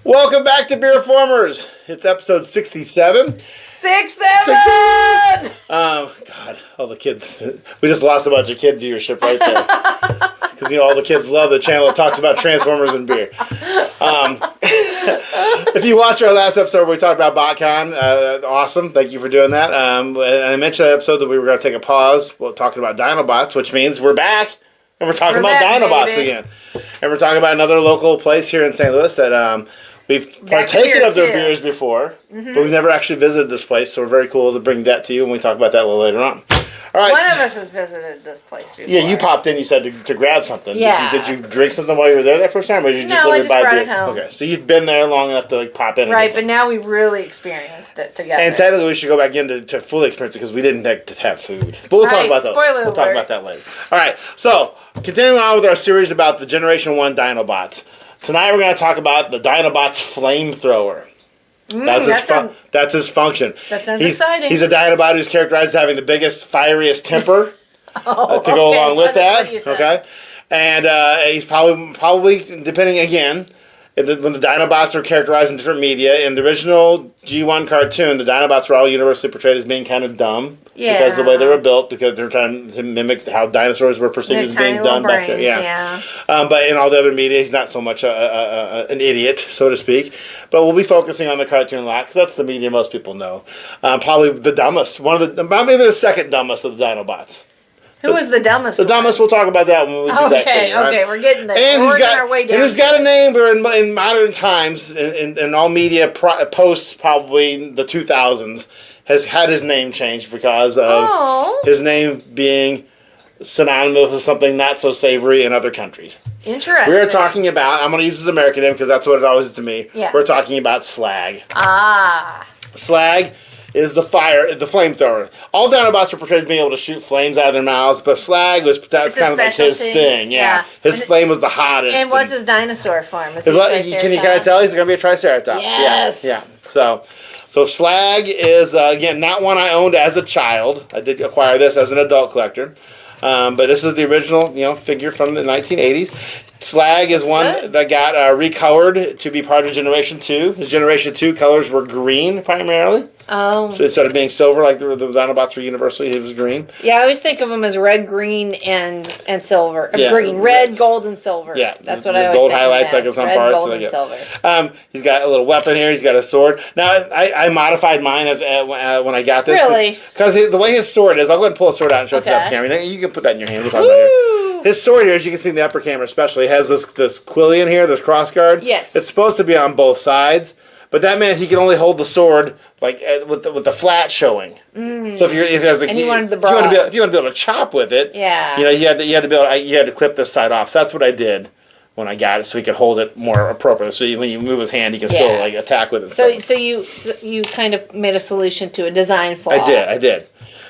Welcome back to BeerFormers. It's episode 67. 67! Oh, God. All the kids. We just lost a bunch of kid viewership right there. Because, all the kids love the channel that talks about Transformers and beer. If you watch our last episode where we talked about BotCon, awesome. Thank you for doing that. And I mentioned that episode that we were going to take a pause while talking about Dinobots, which means we're back. And we're talking about Dinobots again. And we're talking about another local place here in St. Louis that we've partaken of their beers before, but we've never actually visited this place, so we're very cool to bring that to you, and we talk about that a little later on. All right. One of us has visited this place before. Yeah, you popped in, you said to grab something. Yeah. Did you drink something while you were there that first time, or did you just literally buy beer? It home. Okay, so you've been there long enough to pop in. Right, but now we really experienced it together. And technically we should go back in to fully experience it because we didn't have food. But we'll talk about that. We'll talk about that later. All right, so continuing on with our series about the Generation 1 Dinobots. Tonight we're going to talk about the Dinobots Flamethrower. That's his function. That sounds exciting. He's a Dinobot who's characterized as having the biggest, fieriest temper to go along with that. Okay, and he's probably depending again. When the Dinobots are characterized in different media, in the original G1 cartoon, the Dinobots were all universally portrayed as being kind of dumb because of the way they were built, because they're trying to mimic how dinosaurs were perceived as being dumb back then. Yeah. But in all the other media, he's not so much an idiot, so to speak. But we'll be focusing on the cartoon a lot because that's the media most people know. Probably the dumbest, maybe the second dumbest of the Dinobots. Who was the dumbest? The dumbest. We'll talk about that when we do that. Okay, we're getting there. And he's got a name where in modern times, in all media post probably the 2000s, has had his name changed because of his name being synonymous with something not so savory in other countries. Interesting. We're talking about, I'm going to use his American name because that's what it always is to me. Yeah. We're talking about Slag. Slag is the flamethrower. All Dinobots are portrayed as being able to shoot flames out of their mouths, but Slag that's kind of like his thing. Yeah. His flame was the hottest. And what's his dinosaur form? Can you kind of tell he's going to be a triceratops? Yes. Yeah. So Slag is, again, not one I owned as a child. I did acquire this as an adult collector. But this is the original, figure from the 1980s. Slag is one that got recolored to be part of Generation 2. His Generation 2 colors were green primarily. Oh. So instead of being silver like the Dinobots were universally, it was green. Yeah, I always think of them as red, green, and silver. Green, red, gold, and silver. Yeah. That's what I always think. Gold highlights like in some parts. Red, gold, and silver. He's got a little weapon here. He's got a sword. Now, I modified mine when I got this. Really? Because the way his sword is, I'll go ahead and pull a sword out and show it to the upper camera. You can put that in your hand. We'll talk about it. His sword here, as you can see in the upper camera especially, has this quillion here, this crossguard. Yes. It's supposed to be on both sides, but that meant he could only hold the sword like with the flat showing. So if you want to be able to chop with it, you had to clip this side off. So that's what I did when I got it, so he could hold it more appropriately. So when you move his hand, he can still attack with it. So you kind of made a solution to a design flaw. I did.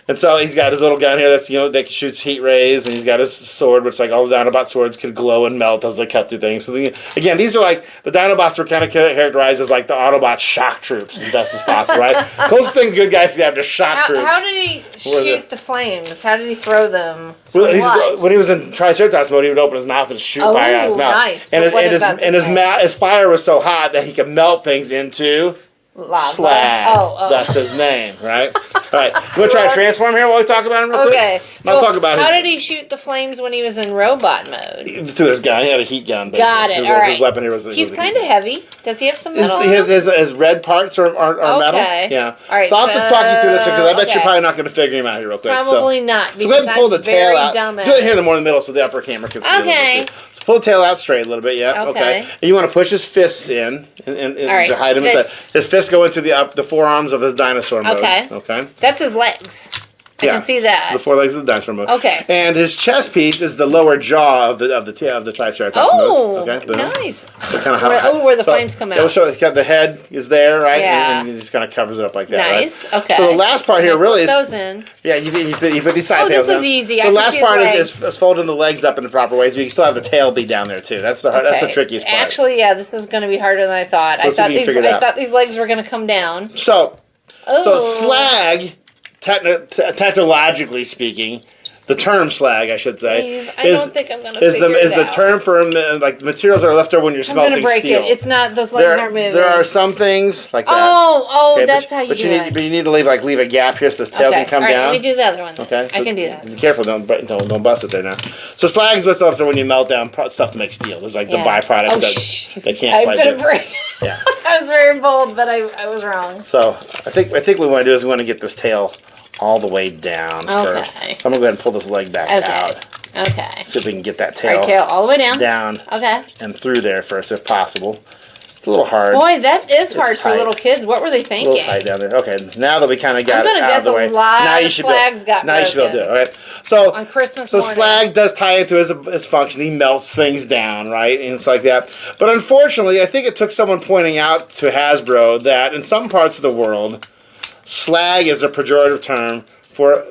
And so he's got his little gun here that's, that shoots heat rays, and he's got his sword, which all the Dinobot swords could glow and melt as they cut through things. So again, these are the Dinobots were kind of characterized as the Autobot shock troops as best as possible, right? Closest thing good guys could have to shock troops. How did he shoot the flames? How did he throw them? When he was in Triceratops mode, he would open his mouth and shoot fire out of his mouth. Nice. And his fire was so hot that he could melt things into lava. Slag. That's his name, right? All right. You want to try to transform here while we talk about him real quick? Okay. I'll talk about how did he shoot the flames when he was in robot mode? Through his gun. He had a heat gun, basically. Got it. All right. His weapon here was He's kind of heavy. Does he have some metal? His red parts are metal. Yeah. All right. So I'll have to talk you through this because I bet you're probably not going to figure him out here real quick. Probably not. So go ahead and pull the tail out. Do it here in the more in the middle so the upper camera can see it a little bit. So pull the tail out straight a little bit, okay. And you want to push his fists in to hide him. His fists go into the forearms of his dinosaur mode. Okay. That's his legs. I can see that. The forelegs of the dinosaur mode. Okay. And his chest piece is the lower jaw of the Triceratops mode. Okay. Nice. So where the flames come out. It'll show the head is there, right? Yeah. And he just kind of covers it up like that. Nice. Right? Okay. So the last part here really is. Those in. Yeah, you put these side tails in. This is easy. So the last part is folding the legs up in the proper way, so you can still have the tail be down there too. That's the trickiest part. Actually, yeah, this is going to be harder than I thought. I thought these legs were going to come down. So Slag, technologically speaking, the term slag, I should say, Dave, I don't think I'm gonna figure is the term for like materials that are left over when you're smelting break steel. It's not, those legs aren't moving. There are some things like that. Oh, that's how you do it. But you need to leave a gap here so this tail can come down. Let me do the other one then. Okay, so I can do that. Be careful, don't bust it there now. So slag is what's left over when you melt down stuff to make steel. There's like the byproducts that they can't quite do. Yeah. I was very bold, but I was wrong. So I think what we want to do is we want to get this tail all the way down first. So I'm going to go ahead and pull this leg back out. Okay. See if we can get that tail, all the way down. Okay. And through there first if possible. It's a little hard. Boy, that is hard for little kids. What were they thinking? A little tight down there. Okay, now that we kind of got it out of the way. Now you should be able to do it. All right. So on Christmas morning. slag does tie into his function. He melts things down, right? And it's like that. But unfortunately, I think it took someone pointing out to Hasbro that in some parts of the world, slag is a pejorative term for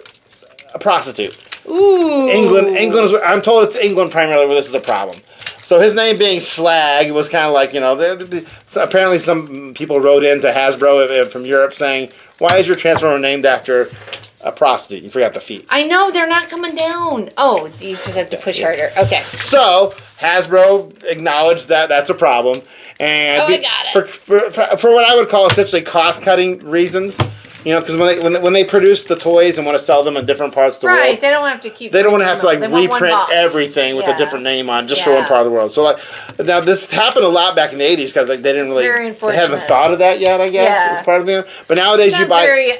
a prostitute. Ooh. England is. I'm told it's England primarily where this is a problem. So his name being Slag was kind of like, so apparently some people wrote into Hasbro from Europe saying, why is your Transformer named after a prostitute? You forgot the feet. I know, they're not coming down. Oh, you just have to push harder. Okay. So Hasbro acknowledged that that's a problem. And I got it. For what I would call essentially cost-cutting reasons. Because when they produce the toys and want to sell them in different parts of the world, right? They don't have to keep. They don't want to have to reprint everything with a different name on just for one part of the world. So now this happened a lot back in the '80s because they didn't really, they haven't thought of that yet. I guess as part of the. But nowadays you buy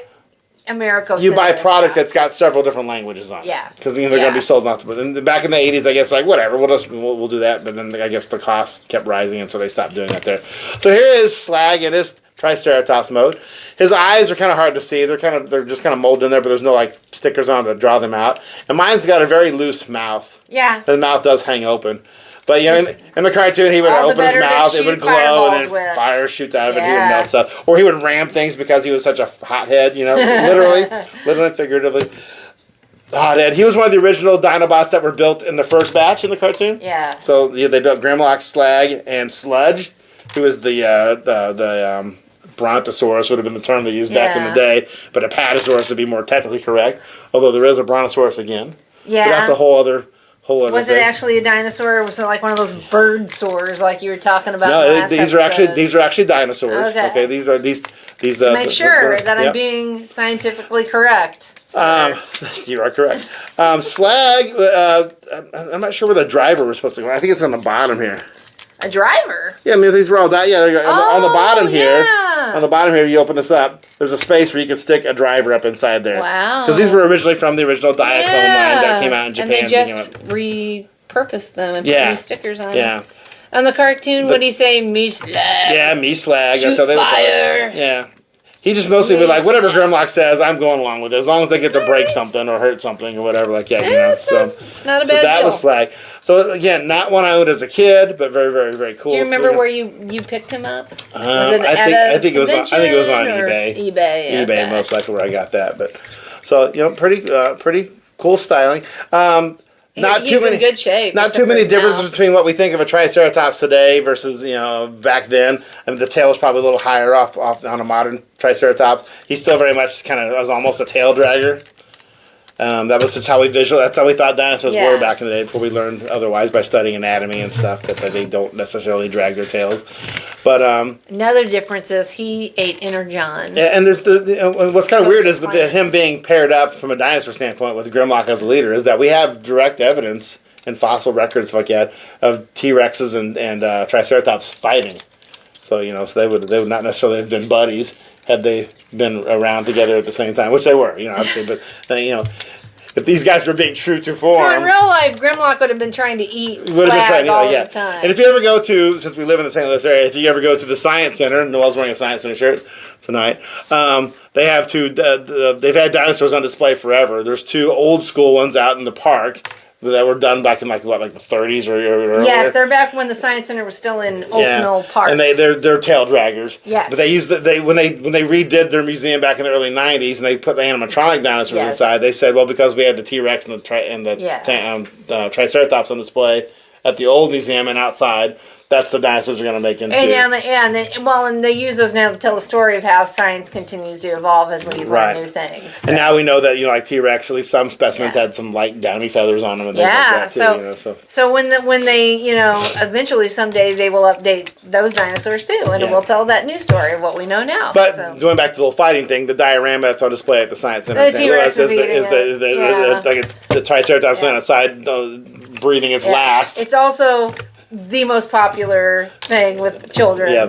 a product that's got several different languages on it. Yeah. Because they're going to be sold lots of. And back in the '80s, I guess whatever, we'll do that. But then I guess the cost kept rising, and so they stopped doing that there. So here is Slag in his Triceratops mode. His eyes are kind of hard to see. They're just kind of molded in there, but there's no stickers on to draw them out. And mine's got a very loose mouth. Yeah. His mouth does hang open. But in the cartoon, he would open his mouth, it would glow, and then fire shoots out of it. He would melt stuff, or he would ram things because he was such a hothead. Literally and figuratively. Hothead. He was one of the original Dinobots that were built in the first batch in the cartoon. Yeah. So they built Grimlock, Slag, and Sludge, who was the Brontosaurus would have been the term they used back in the day, but Apatosaurus would be more technically correct. Although there is a Brontosaurus again. Yeah. But that's a whole other was thing. It actually a dinosaur? Or was it like one of those bird sores like you were talking about? No, these are actually dinosaurs. Okay, these to make sure that I'm being scientifically correct. You are correct. Slag. I'm not sure where the driver was supposed to go. I think it's on the bottom here. A driver? Yeah, I mean, these were all there you go. On the bottom here. On the bottom here, you open this up. There's a space where you can stick a driver up inside there. Wow. Because these were originally from the original Diaclone line that came out in Japan. And they just repurposed them and put new stickers on them. Yeah. On the cartoon, what do you say? Me Slag. Yeah, me Slag. That's how they would call it. Yeah. He just mostly would whatever Grimlock says, I'm going along with it. As long as they get to break something or hurt something or whatever, it's not a bad deal. That was Slag. So again, not one I owned as a kid, but very, very, very cool. Do you remember where you picked him up? Was it I think it was on eBay. eBay most likely where I got that. But so pretty cool styling. He's in good shape. Not too many differences between what we think of a Triceratops today versus back then. I mean, the tail is probably a little higher off on a modern Triceratops. He's still very much kind of as almost a tail dragger. That's how we thought dinosaurs were back in the day before we learned otherwise by studying anatomy and stuff that they don't necessarily drag their tails. But another difference is he ate Energon. Yeah, and there's what's kind of weird is with him being paired up from a dinosaur standpoint with Grimlock as a leader is that we have direct evidence and fossil records like that of T-Rexes and Triceratops fighting. So so they would not necessarily have been buddies had they been around together at the same time, which they were, obviously. But if these guys were being true to form, so in real life, Grimlock would have been trying to eat Slag all the time. And if you ever go to, since we live in the St. Louis area, if you ever go to the Science Center, Noel's wearing a Science Center shirt tonight. They have they've had dinosaurs on display forever. There's two old school ones out in the park that were done back in like the 30s or earlier. Yes, they're back when the Science Center was still in Oak Mill Park. And they're tail draggers. Yes. But they used when they redid their museum back in the early 90s and they put the animatronic dinosaurs inside, they said, well, because we had the T-Rex and the Triceratops on display at the old museum and outside. That's the dinosaurs are going to make into. And they use those now to tell the story of how science continues to evolve as we learn new things. So. And now we know that like T-Rex, at least some specimens had some light downy feathers on them and things like that too. So when they eventually someday they will update those dinosaurs too, and it will tell that new story of what we know now. But going back to the little fighting thing, the diorama that's on display at the Science Center in St. Louis is the Triceratops on the side breathing its last. It's also the most popular thing with children. Yeah.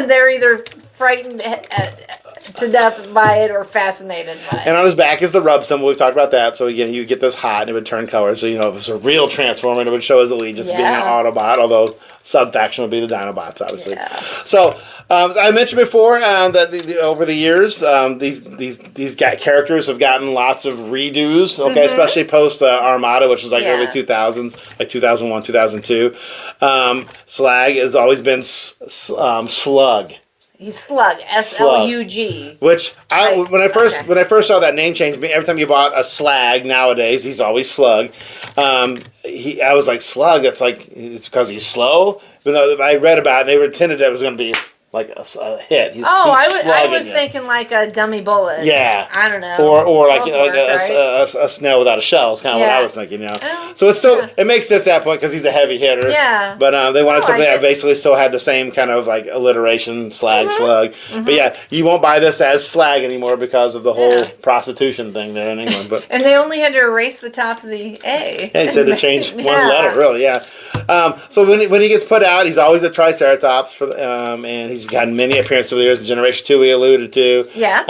They're either frightened to death by it or fascinated by it. And on his back is the rub symbol. We've talked about that. So again, you get this hot and it would turn color. So if it's a real Transformer, it would show his allegiance to being an Autobot, although sub-faction would be the Dinobots, obviously. Yeah. So I mentioned before that over the years, these characters have gotten lots of redos, especially post Armada, which was like early 2000s, like 2001, 2002. Slag has always been Slug. He's Slug, S-L-U-G. Which when I first saw that name change, every time you bought a Slag nowadays, he's always Slug. I was like, Slug. It's because he's slow. But I read about it, and they intended that it was going to be like a hit. I was thinking like a dummy bullet. Yeah. I don't know. Or like a snail without a shell is kind of what I was thinking, So it's still, it makes sense at that point because he's a heavy hitter. Yeah. But they wanted something that basically still had the same kind of like alliteration, Slag, Slug. But you won't buy this as Slag anymore because of the whole prostitution thing there in England. But and they only had to erase the top of the A. Yeah, he said to change one letter, really, so when he gets put out, he's always a Triceratops, and he's gotten many appearances over the years. In Generation 2 we alluded to. Yeah.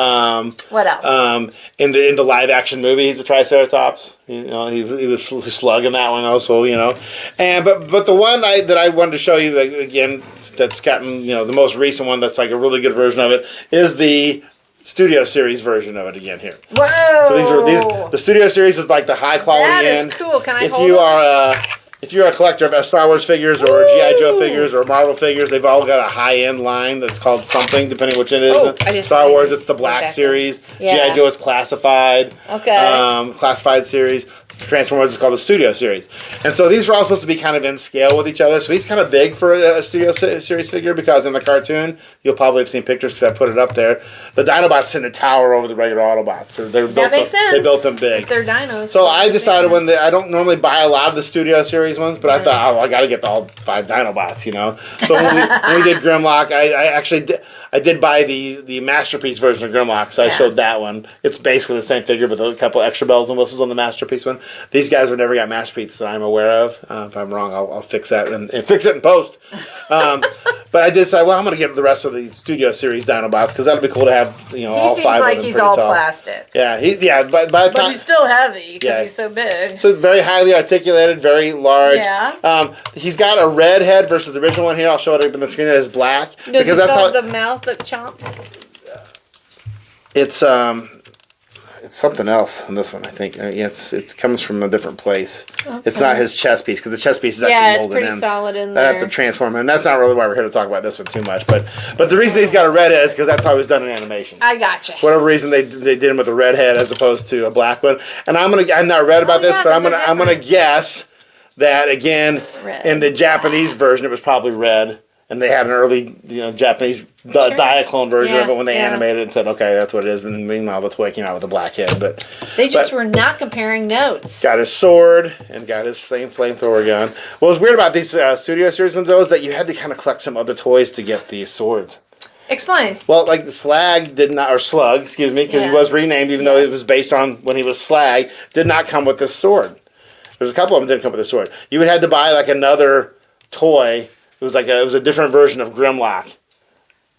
What else? In the live action movie, he's a Triceratops. He was Slug in that one also. And but the one that I wanted to show you again that's gotten the most recent one that's like a really good version of it is the Studio Series version of it again here. Whoa! So the Studio Series is like the high quality end. That is cool. Can I if hold you it? are if you're a collector of Star Wars figures or G.I. Joe figures or Marvel figures, they've all got a high-end line that's called something, depending which it is. Star Wars, it's the Black Series. G.I. Joe is Classified. Okay. Classified Series. Transformers is called the Studio Series. And so these are all supposed to be kind of in scale with each other. So he's kind of big for a Studio Series figure because in the cartoon, you'll probably have seen pictures because I put it up there. The Dinobots sit in a tower over the regular Autobots. That makes sense. They built them big. If they're dinos. So I decided I don't normally buy a lot of the Studio Series ones, but I thought, I got to get all 5 Dinobots, So when we did Grimlock, I did buy the Masterpiece version of Grimlock, so I showed that one. It's basically the same figure, but a couple extra bells and whistles on the Masterpiece one. These guys have never got Masterpiece that I'm aware of. If I'm wrong, I'll fix that and fix it in post. But I did say, I'm going to get the rest of the Studio Series Dinobots because that'd be cool to have, all 5 of them. He seems like he's all plastic. Yeah, by the time, but he's still heavy because he's so big. So very highly articulated, very large. Yeah. He's got a red head versus the original one here. I'll show it up in the screen. It is black. Does he still have the mouth that chomps? It's something else on this one, I think. It comes from a different place. Okay. It's not his chest piece because the chest piece is actually molded in. Yeah, it's pretty solid in there. I have to transform him, and that's not really why we're here to talk about this one too much. But the reason he's got a red head is because that's how he was done in animation. I gotcha. For whatever reason, they did him with a red head as opposed to a black one. And I'm not read about this, but I'm gonna guess that again in the Japanese version it was probably red. And they had an early, Japanese Diaclone version of it when they animated it and said, okay, that's what it is. And meanwhile, the toy came out with a black head. But they just were not comparing notes. Got his sword and got his same flamethrower gun. What was weird about these Studio Series ones, though, is that you had to kind of collect some other toys to get these swords. Explain. Well, like the Slug, excuse me, because he was renamed, even though it was based on when he was Slag, did not come with this sword. There's a couple of them that didn't come with this sword. You would have to buy like another toy. It was a different version of Grimlock.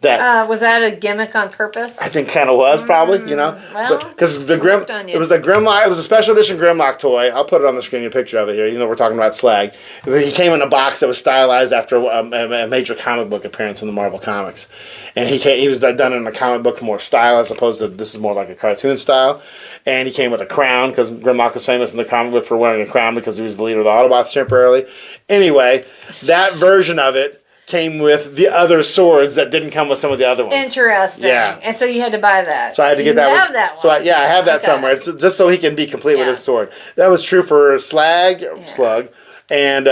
Was that a gimmick on purpose? I think kind of was probably, because it was the Grimlock. It was a special edition Grimlock toy. I'll put it on the screen, a picture of it here. We're talking about Slag. He came in a box that was stylized after a major comic book appearance in the Marvel Comics, and he was done in a comic book more style as opposed to this is more like a cartoon style. And he came with a crown because Grimlock was famous in the comic book for wearing a crown because he was the leader of the Autobots temporarily. Anyway, that version of it came with the other swords that didn't come with some of the other ones. Interesting. Yeah. And so you had to buy that. So I had to get that. You have that one. So I have that somewhere, just so he can be complete with his sword. That was true for Slug, and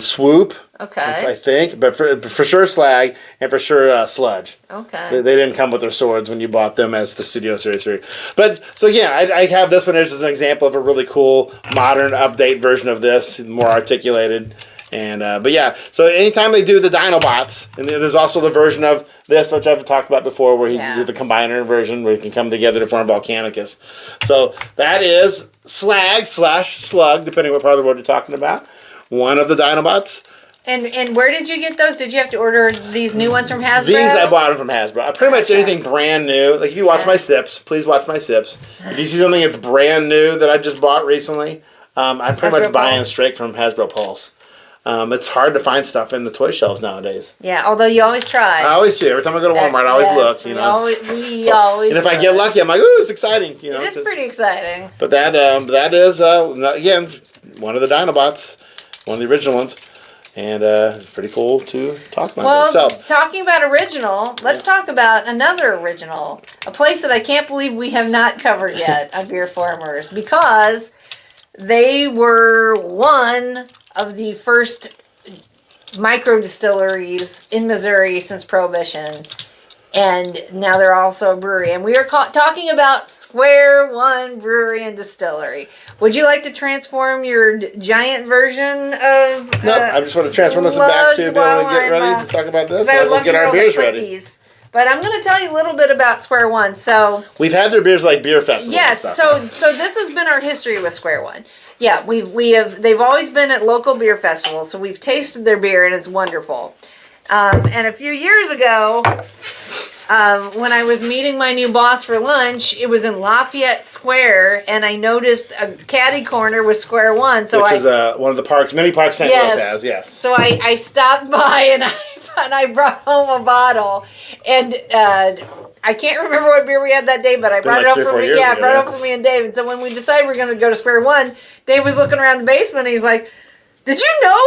Swoop. Okay. I think, but for sure Slag, and for sure Sludge. Okay. They didn't come with their swords when you bought them as the Studio Series 3. But, so yeah, I have this one as an example of a really cool, modern, update version of this, more articulated. And but yeah, so anytime they do the Dinobots, and there's also the version of this, which I've talked about before, where he did the combiner version, where you can come together to form Volcanicus. So that is Slag/Slug, depending what part of the world you're talking about. One of the Dinobots. And where did you get those? Did you have to order these new ones from Hasbro? These I bought them from Hasbro. Pretty much anything brand new. Like if you watch my sips, please watch my sips. If you see something that's brand new that I just bought recently, I'm pretty much buying straight from Hasbro Pulse. It's hard to find stuff in the toy shelves nowadays. Yeah, although you always try. I always do. Every time I go to Walmart, I always look. You know, we always. And if I get lucky, I'm like, ooh, it's exciting. You know, it is pretty exciting. But that is again one of the Dinobots, one of the original ones. And it's pretty cool to talk about this. Well, talking about original, let's talk about another original. A place that I can't believe we have not covered yet on BeerFormers, because they were one of the first micro distilleries in Missouri since Prohibition. And now they're also a brewery. And we are talking about Square One Brewery and Distillery. Would you like to transform your giant version of No, I just want to transform this back to be able to get ready to talk about this. So we'll get our beers ready. But I'm going to tell you a little bit about Square One. So we've had their beers like beer festivals. Yes, and stuff, so this has been our history with Square One. Yeah, they've always been at local beer festivals, so we've tasted their beer and it's wonderful. And a few years ago, when I was meeting my new boss for lunch, it was in Lafayette Square, and I noticed a caddy corner with Square One. So which is one of the parks, many parks St. Louis has, yes. So I stopped by and I brought home a bottle, and I can't remember what beer we had that day, but I brought it up for me. Yeah, I brought it up for me and Dave. And so when we decided we were going to go to Square One, Dave was looking around the basement, and he's like, "Did you know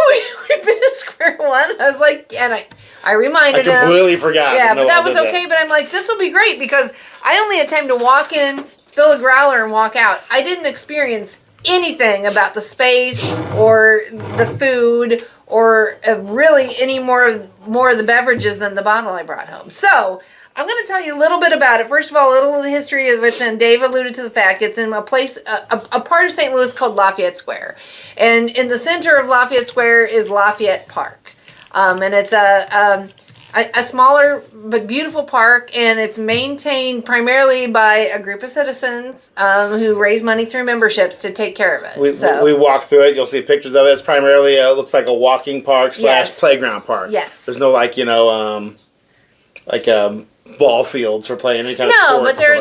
we've been to Square One?" I was like, and I reminded him. I completely forgot. Yeah, but that was okay. But I'm like, this will be great because I only had time to walk in, fill a growler, and walk out. I didn't experience anything about the space or the food or really any more of the beverages than the bottle I brought home. So I'm going to tell you a little bit about it. First of all, a little of the history of it, and Dave alluded to the fact it's in a place, a part of St. Louis called Lafayette Square. And in the center of Lafayette Square is Lafayette Park. And it's a smaller but beautiful park, and it's maintained primarily by a group of citizens who raise money through memberships to take care of it. We walk through it. You'll see pictures of it. It's primarily, it looks like a walking park / playground park. Yes. There's no ball fields for playing any kind of sports.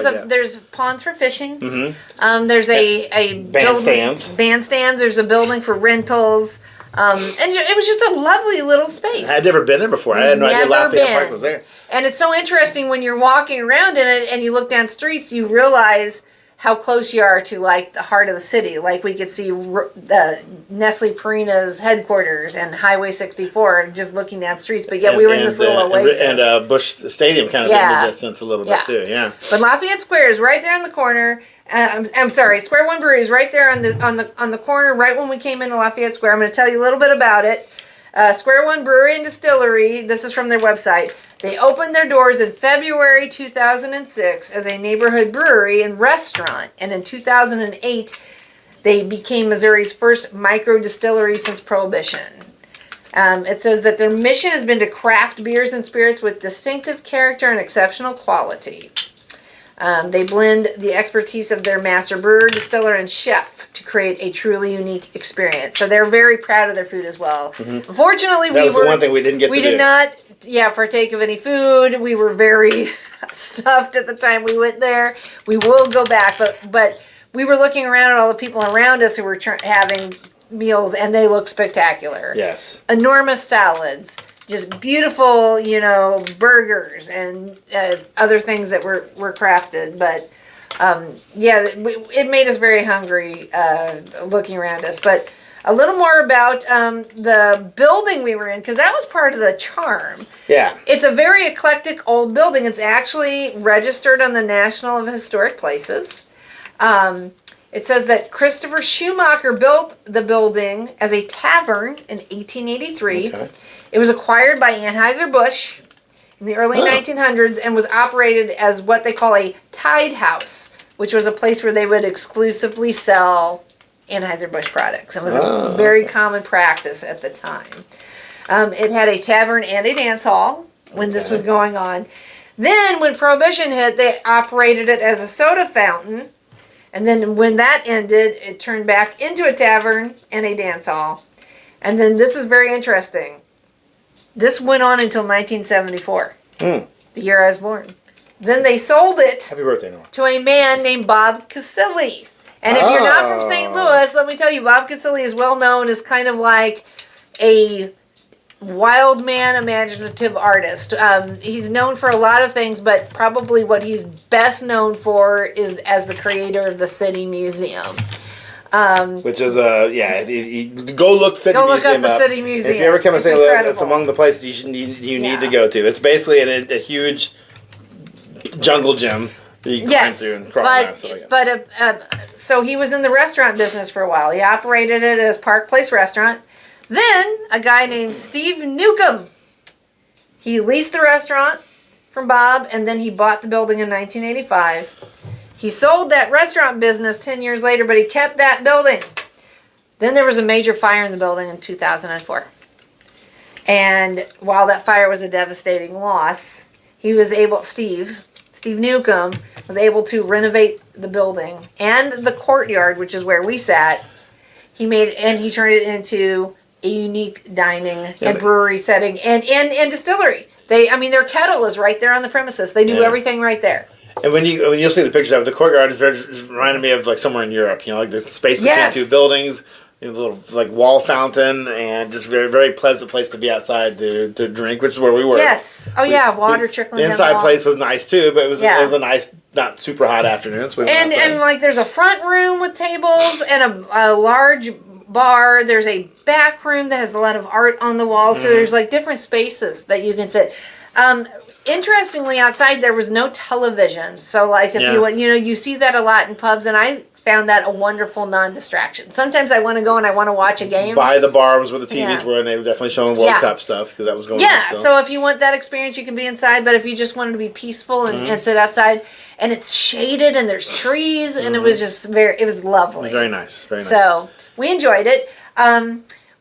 No, but there's ponds for fishing. Mm-hmm. There's a bandstands. There's a building for rentals. And it was just a lovely little space. I'd never been there before. I had no idea Lafayette Park was there. And it's so interesting when you're walking around in it and you look down streets, you realize how close you are to like the heart of the city. Like we could see the Nestle Purina's headquarters and Highway 64 just looking down streets. But yeah, we were in this little oasis. And Busch Stadium kind of in the distance a little bit too. Yeah. But Lafayette Square is right there in the corner. I'm sorry, Square One Brewery is right there on the corner, right when we came into Lafayette Square. I'm going to tell you a little bit about it. Square One Brewery and Distillery, this is from their website. They opened their doors in February 2006 as a neighborhood brewery and restaurant. And in 2008, they became Missouri's first micro distillery since Prohibition. It says that their mission has been to craft beers and spirits with distinctive character and exceptional quality. They blend the expertise of their master brewer, distiller, and chef to create a truly unique experience. So they're very proud of their food as well. Mm-hmm. Unfortunately, that was the one thing we didn't get to do. We did not, partake of any food. We were very stuffed at the time we went there. We will go back, but we were looking around at all the people around us who were having meals, and they look spectacular. Yes. Enormous salads. Just beautiful, burgers and other things that were crafted. But, it made us very hungry looking around us. But a little more about the building we were in, because that was part of the charm. Yeah. It's a very eclectic old building. It's actually registered on the National of Historic Places. It says that Christopher Schumacher built the building as a tavern in 1883. Okay. It was acquired by Anheuser-Busch in the early 1900s and was operated as what they call a tide house, which was a place where they would exclusively sell Anheuser-Busch products. It was a very common practice at the time. It had a tavern and a dance hall when this was going on. Then when Prohibition hit, they operated it as a soda fountain. And then when that ended, it turned back into a tavern and a dance hall. And then this is very interesting. This went on until 1974, the year I was born. Then they sold it Happy birthday, Noah. to a man named Bob Casilli. And if you're not from St. Louis, let me tell you, Bob Casilli is well known as kind of like a wild man, imaginative artist. He's known for a lot of things, but probably what he's best known for is as the creator of the City Museum. Which is go look City go Museum look up the City Museum. If you ever come to St. Louis, it's among the places you need to go to. It's basically a huge jungle gym that you climb through and crawl around. So he was in the restaurant business for a while. He operated it as Park Place Restaurant. Then a guy named Steve Newcomb, he leased the restaurant from Bob, and then he bought the building in 1985. He sold that restaurant business 10 years later, but he kept that building. Then there was a major fire in the building in 2004. And while that fire was a devastating loss, he was able, Steve Newcomb, was able to renovate the building and the courtyard, which is where we sat. He turned it into a unique dining and brewery setting and distillery. Their kettle is right there on the premises. They do everything right there. And when you'll see the pictures of it, the courtyard is reminding me of like somewhere in Europe. Like the space between two buildings, a little like wall fountain, and just very very pleasant place to be outside to drink, which is where we were. Yes. Water trickling down the inside place was nice too, but it was a nice, not super hot afternoon. So and like there's a front room with tables and a large bar. There's a back room that has a lot of art on the wall. So there's like different spaces that you can sit. Interestingly, outside there was no television. So like if you see that a lot in pubs, and I found that a wonderful non-distraction. Sometimes I want to go and I want to watch a game. By the bar was where the TVs were, and they were definitely showing World Cup stuff because that was going on. Yeah, so if you want that experience, you can be inside. But if you just wanted to be peaceful and sit outside, and it's shaded and there's trees, and it was just it was lovely. Very nice, very nice. So we enjoyed it.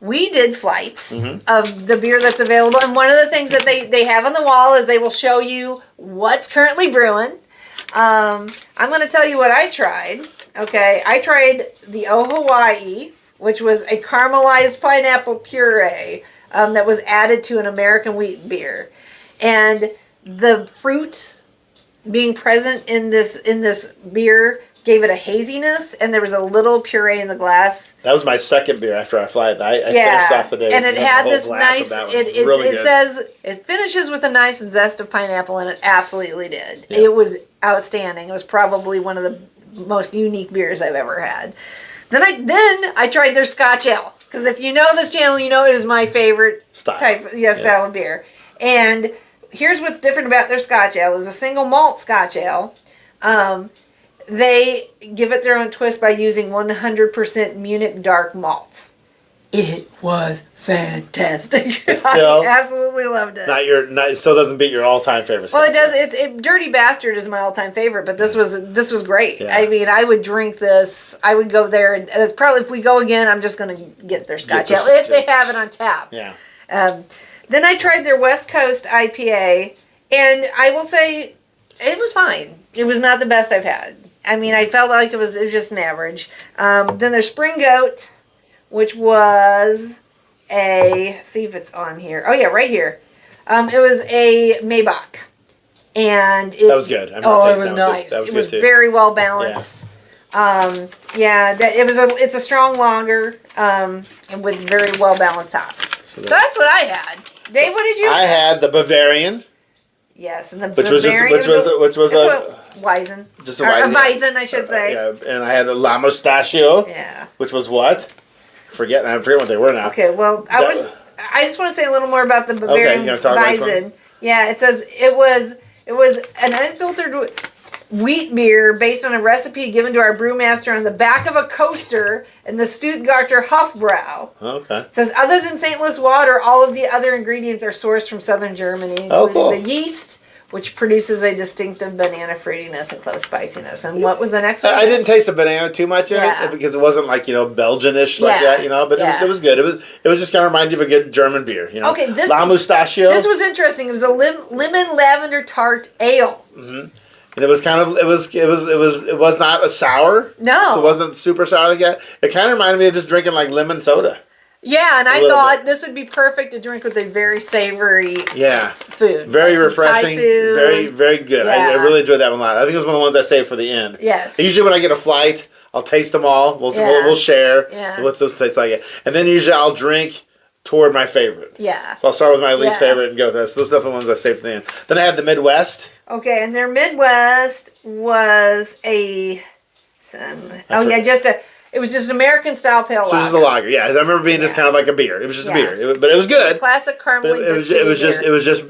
We did flights of the beer that's available. And one of the things that they have on the wall is they will show you what's currently brewing. I'm going to tell you what I tried. Okay, I tried the Oh Hawaii, which was a caramelized pineapple puree that was added to an American wheat beer. And the fruit being present in this beer gave it a haziness, and there was a little puree in the glass. That was my second beer after I flight. I finished off the day. And it had this nice. It says it finishes with a nice zest of pineapple, and it absolutely did. Yeah. It was outstanding. It was probably one of the most unique beers I've ever had. Then I tried their Scotch Ale, because if you know this channel, you know it is my favorite style of beer. And here's what's different about their Scotch Ale: is a single malt Scotch Ale. They give it their own twist by using 100% Munich dark malt. It was fantastic. I absolutely loved it. It still doesn't beat your all-time favorite. Well, it does. Dirty Bastard is my all-time favorite, but this was great. Yeah. I mean, I would drink this. I would go there, and it's probably, if we go again, I'm just going to get their Scotch Ale if they have it on tap. Yeah. Then I tried their West Coast IPA, and I will say it was fine. It was not the best I've had. I mean, I felt like it was just an average. Then there's Spring Goat, which was see if it's on here. Oh yeah, right here. It was a Maybach, and that was good. It was nice. It was very well balanced. Yeah. It's a strong lager, and with very well balanced hops. So that's what I had. Dave, what did you? I had the Bavarian. Yes, and the which was a Weizen. Just a Weizen, I should say. Yeah, and I had a La Mustachio. Yeah. Which was what? I forget what they were now. Okay, well, I just want to say a little more about the Bavarian Weizen. Yeah, it says it was an unfiltered. wheat beer based on a recipe given to our brewmaster on the back of a coaster in the Stuttgarter Hofbrau. Okay. It says, other than St. Louis water, all of the other ingredients are sourced from southern Germany, including the yeast, which produces a distinctive banana fruitiness and clove spiciness. And what was the next one? I didn't taste the banana too much in it because it wasn't like, Belgian-ish like that, but it was good. It was just kind of remind you of a good German beer, Okay, La Mustachio. This was interesting. It was a lemon lavender tart ale. Mm-hmm. And it was kind of it was not a sour. No. So it wasn't super sour like that. It kind of reminded me of just drinking like lemon soda. Yeah, and I thought this would be perfect to drink with a very savory food. Very refreshing. Very, very good. Yeah. I really enjoyed that one a lot. I think it was one of the ones I saved for the end. Yes. Usually when I get a flight, I'll taste them all. We'll share what's those taste like. And then usually I'll drink toward my favorite. Yeah. So I'll start with my least favorite and go with that. So those are the ones I saved for the end. Then I had the Midwest. Okay, and their Midwest was it was just an American style pale lager. So just a lager, yeah. I remember being just kind of like a beer. It was just a beer, but it was good. Classic caramely. It was just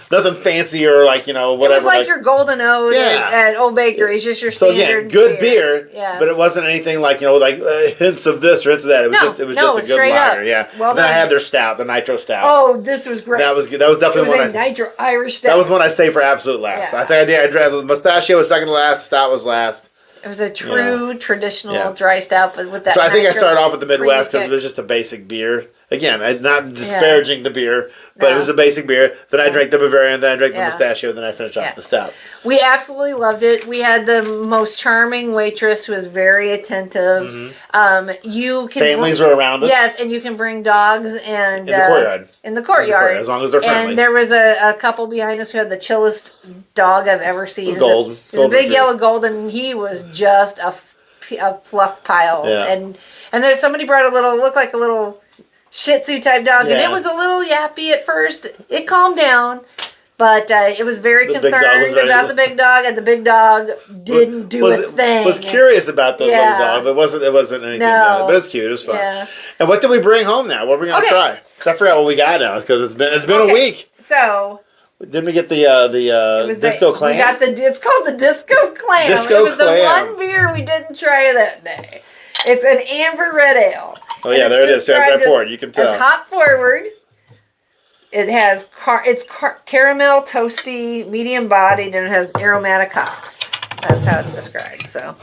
nothing fancy or like whatever. It was like your Golden Oat at Old Bakery. It's just your standard. Good beer. Yeah. But it wasn't anything like hints of this or hints of that. It was just a good lager. Yeah. Well, then I had their stout, the Nitro Stout. Oh, this was great. That was definitely one. Nitro Irish Stout. That was one I saved for absolute last. I think I drank the Mustachio was second to last. Stout was last. It was a true traditional dry stout, but with that. So I think I started off with the Midwest because it was just a basic beer. Again, I'm not disparaging the beer, but it was a basic beer. Then I drank the Bavarian, then I drank the Mustachio, then I finished off the stout. We absolutely loved it. We had the most charming waitress who was very attentive. Mm-hmm. Families were around us. Yes, and you can bring dogs and in the courtyard. In the courtyard, as long as they're friendly. And there was a couple behind us who had the chillest dog I've ever seen. It was a big yellow golden. And he was just a fluff pile. Yeah. And there's somebody brought looked like a little Shih Tzu type dog, and it was a little yappy at first. It calmed down, but it was very concerned about the big dog, and the big dog didn't do a thing. Was curious about the little dog, but it wasn't anything. No. But it was cute. It was fun. Yeah. And what did we bring home now? What are we gonna try? Because I forgot what we got now because it's been a week. So. Didn't we get the Disco Clam? We got it's called the Disco Clam. It was the one beer we didn't try that day. It's an amber red ale. Oh yeah, there it is. There's that pour. You can tell. It's hop forward. It has caramel, toasty, medium bodied, and it has aromatic hops. That's how it's described. So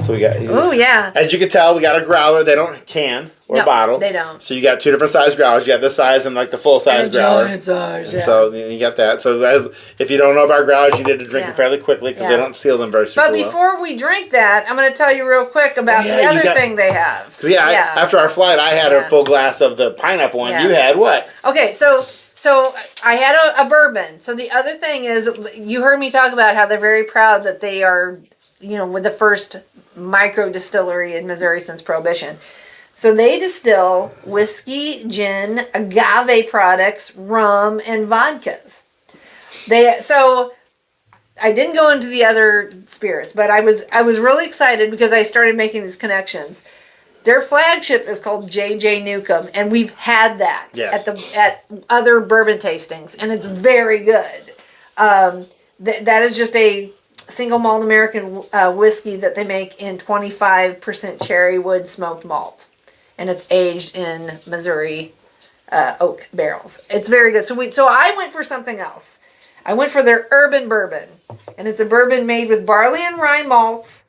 we got. Oh yeah. As you can tell, we got a growler. They don't can or bottle. They don't. So you got two different size growlers. You got this size and like the full size growler. Giant size. Yeah. So you got that. So if you don't know about growlers, you need to drink them fairly quickly because they don't seal them very super well. But before we drink that, I'm going to tell you real quick about the other thing they have. Because after our flight, I had a full glass of the pineapple one. You had what? Okay, so I had a bourbon. So the other thing is, you heard me talk about how they're very proud that they are, with the first micro distillery in Missouri since Prohibition. So they distill whiskey, gin, agave products, rum, and vodkas. So I didn't go into the other spirits, but I was really excited because I started making these connections. Their flagship is called J.J. Newcomb, and we've had that at other bourbon tastings, and it's very good. That is just a single malt American whiskey that they make in 25% cherry wood smoked malt, and it's aged in Missouri oak barrels. It's very good. So I went for something else. I went for their urban bourbon, and it's a bourbon made with barley and rye malts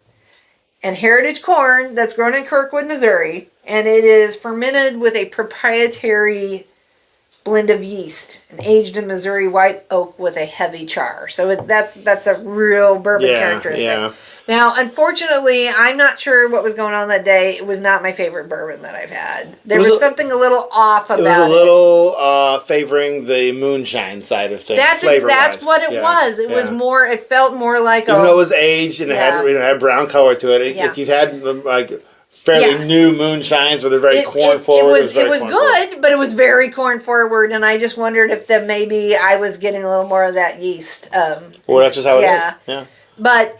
and heritage corn that's grown in Kirkwood, Missouri, and it is fermented with a proprietary blend of yeast and aged in Missouri white oak with a heavy char. So that's a real bourbon characteristic. Yeah. Now, unfortunately, I'm not sure what was going on that day. It was not my favorite bourbon that I've had. There was something a little off about it. It was a little favoring the moonshine side of things. That's what it was. It was more. It felt more like even though it was aged and it had brown color to it. If you had like fairly new moonshines where they're very corn forward. It was good, but it was very corn forward, and I just wondered if that maybe I was getting a little more of that yeast. Well, that's just how it is. Yeah. But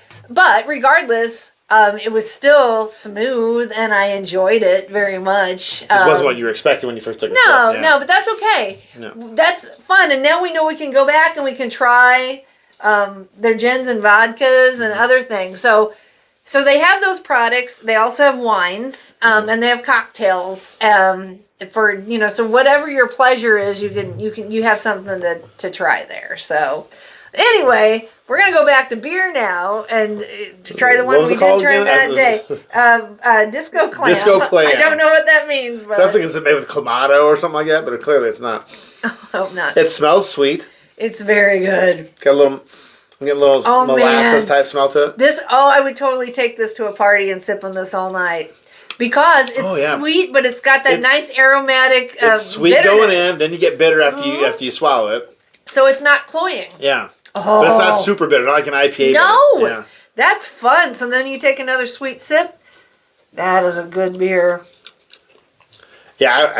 regardless, it was still smooth, and I enjoyed it very much. This wasn't what you were expecting when you first took a sip. No, but that's okay. No. That's fun, and now we know we can go back and we can try their gins and vodkas and other things. So they have those products. They also have wines, and they have cocktails. For so whatever your pleasure is, you have something to try there. So anyway, we're gonna go back to beer now and try the one we did try that day. Disco Clam. Disco Clam. I don't know what that means, but sounds like it's made with clamato or something like that, but clearly it's not. I hope not. It smells sweet. It's very good. Got a little. I'm getting a little molasses type smell to it. I would totally take this to a party and sip on this all night. Because it's sweet, but it's got that nice aromatic it's sweet bitterness. Going in, then you get bitter after you swallow it. So it's not cloying. Yeah. Oh. But it's not super bitter, not like an IPA. No. Yeah. That's fun. So then you take another sweet sip. That is a good beer. Yeah,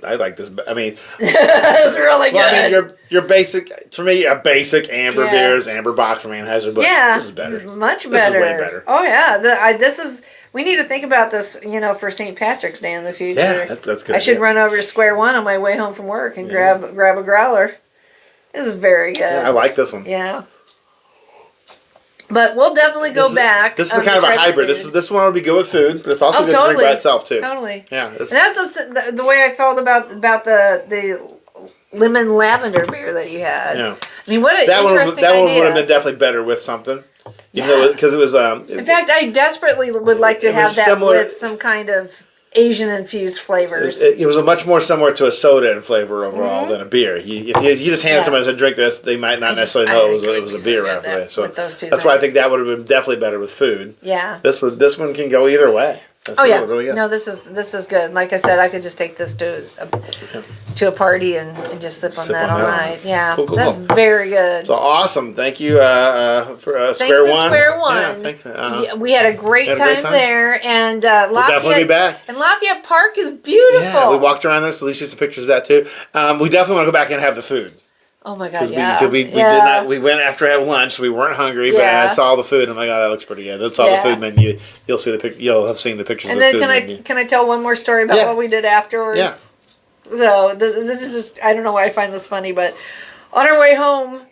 I like this. I mean, it's really good. Well, I mean, your basic, for me, a basic amber beers, Amber Bock from Anheuser-Busch. Yeah, this is better. This is much better. This is way better. Oh yeah, we need to think about this, for St. Patrick's Day in the future. Yeah, that's good. I should run over to Square One on my way home from work and grab a growler. This is very good. Yeah, I like this one. Yeah. But we'll definitely go back. This is kind of a hybrid. This one would be good with food, but it's also good to drink by itself too. Totally. Yeah. And that's the way I felt about the lemon lavender beer that you had. Yeah. I mean, what an interesting idea. That one would have been definitely better with something. Because it was. In fact, I desperately would like to have that with some kind of Asian infused flavors. It was a much more similar to a soda in flavor overall than a beer. If you just hand someone to drink this, they might not necessarily know it was a beer after that. So that's why I think that would have been definitely better with food. Yeah. This one can go either way. That's really good. No, this is good. Like I said, I could just take this to a party and just sip on that all night. Yeah, cool. That's very good. So awesome! Thank you for Square One. Square One. Yeah, thanks. We had a great time there, and Lafayette, we'll definitely be back. And Lafayette Park is beautiful. Yeah, we walked around there, so at least see some pictures of that too. We definitely want to go back and have the food. Oh my God! We went after having lunch, so we weren't hungry. But I saw the food, and I'm like, oh, that looks pretty good. That's all the food menu. You'll see You'll have seen the pictures. And of the then food can I tell one more story about what we did afterwards? Yeah. So this is just, I don't know why I find this funny, but on our way home,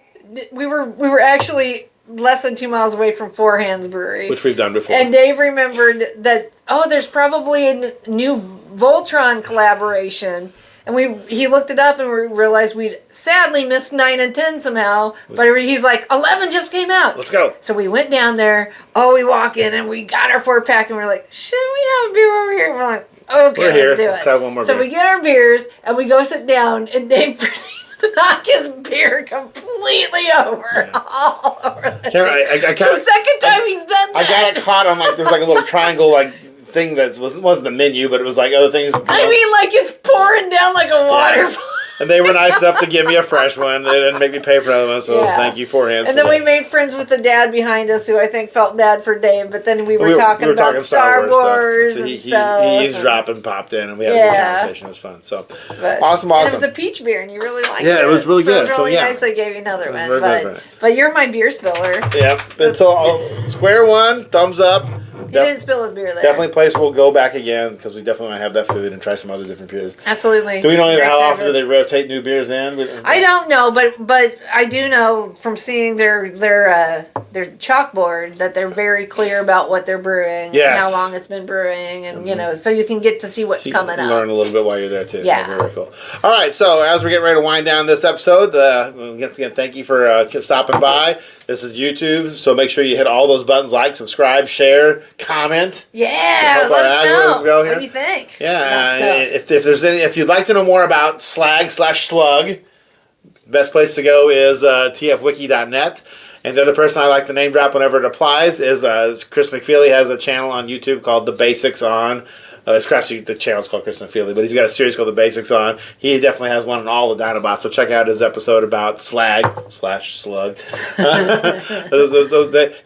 we were actually less than 2 miles away from Four Hands Brewery, which we've done before. And Dave remembered that there's probably a new Voltron collaboration. And he looked it up and we realized we'd sadly missed 9 and 10 somehow. But he's like, 11 just came out. Let's go. So we went down there. We walk in and we got our 4-pack and we're like, shouldn't we have a beer over here? And we're like, okay, let's do it. Let's have one more beer. We get our beers and we go sit down and Dave proceeds to knock his beer completely over. Yeah. All over the table. It's the second time he's done that. I got it caught on there was like a little triangle thing that wasn't the menu, but it was like other things. I mean, like it's pouring down like a waterfall. And they were nice enough to give me a fresh one. They didn't make me pay for another one, so thank you, Four Hands. And then we made friends with the dad behind us, who I think felt bad for Dave. But then we were talking about Star Wars and stuff. He eavesdropped and popped in, and we had a good conversation. It was fun. So awesome. And it was a peach beer, and you really liked it. Yeah, it was really good. It was really nice. They gave you another one, but you're my beer spiller. Yeah. And so Square One, thumbs up. He didn't spill his beer there. Definitely a place we'll go back again because we definitely want to have that food and try some other different beers. Absolutely. Do we know how often do they rotate new beers in? I don't know, but I do know from seeing their chalkboard that they're very clear about what they're brewing and how long it's been brewing, and so you can get to see what's coming up. Learn a little bit while you're there too. Yeah. Very cool. All right, so as we're getting ready to wind down this episode, once again, thank you for stopping by. This is YouTube, so make sure you hit all those buttons: like, subscribe, share, comment. Yeah, let us know. What do you think? Yeah, if you'd like to know more about Slag/Slug, best place to go is tfwiki.net. And the other person I like to name drop whenever it applies is Chris McFeely has a channel on YouTube called The Basics On. The channel's called Chris McFeely, but he's got a series called The Basics On. He definitely has one on all the Dinobots, so check out his episode about Slag/Slug.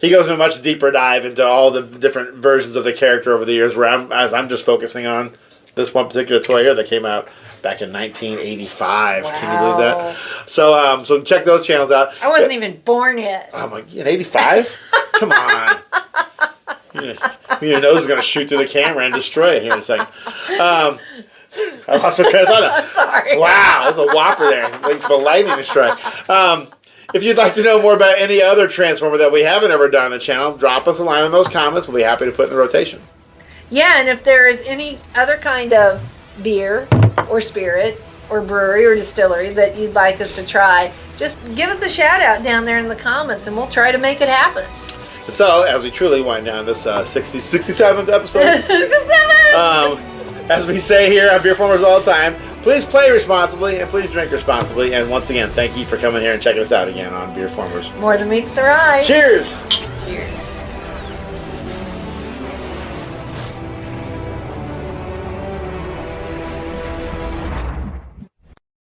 He goes in a much deeper dive into all the different versions of the character over the years, whereas I'm just focusing on this one particular toy here that came out back in 1985. Wow. Can you believe that? So check those channels out. I wasn't even born yet. Oh my! In '85? Come on. Your nose is going to shoot through the camera and destroy it here in a second. I lost my train of thought. I'm sorry. Wow, there's a whopper there. Waiting for the lightning to strike. If you'd like to know more about any other Transformer that we haven't ever done on the channel, drop us a line in those comments. We'll be happy to put in the rotation. Yeah, and if there is any other kind of beer or spirit or brewery or distillery that you'd like us to try, just give us a shout out down there in the comments and we'll try to make it happen. And so, as we truly wind down this 67th episode, as we say here on BeerFormers all the time, please play responsibly and please drink responsibly. And once again, thank you for coming here and checking us out again on BeerFormers. More than meets the eye. Cheers! Cheers.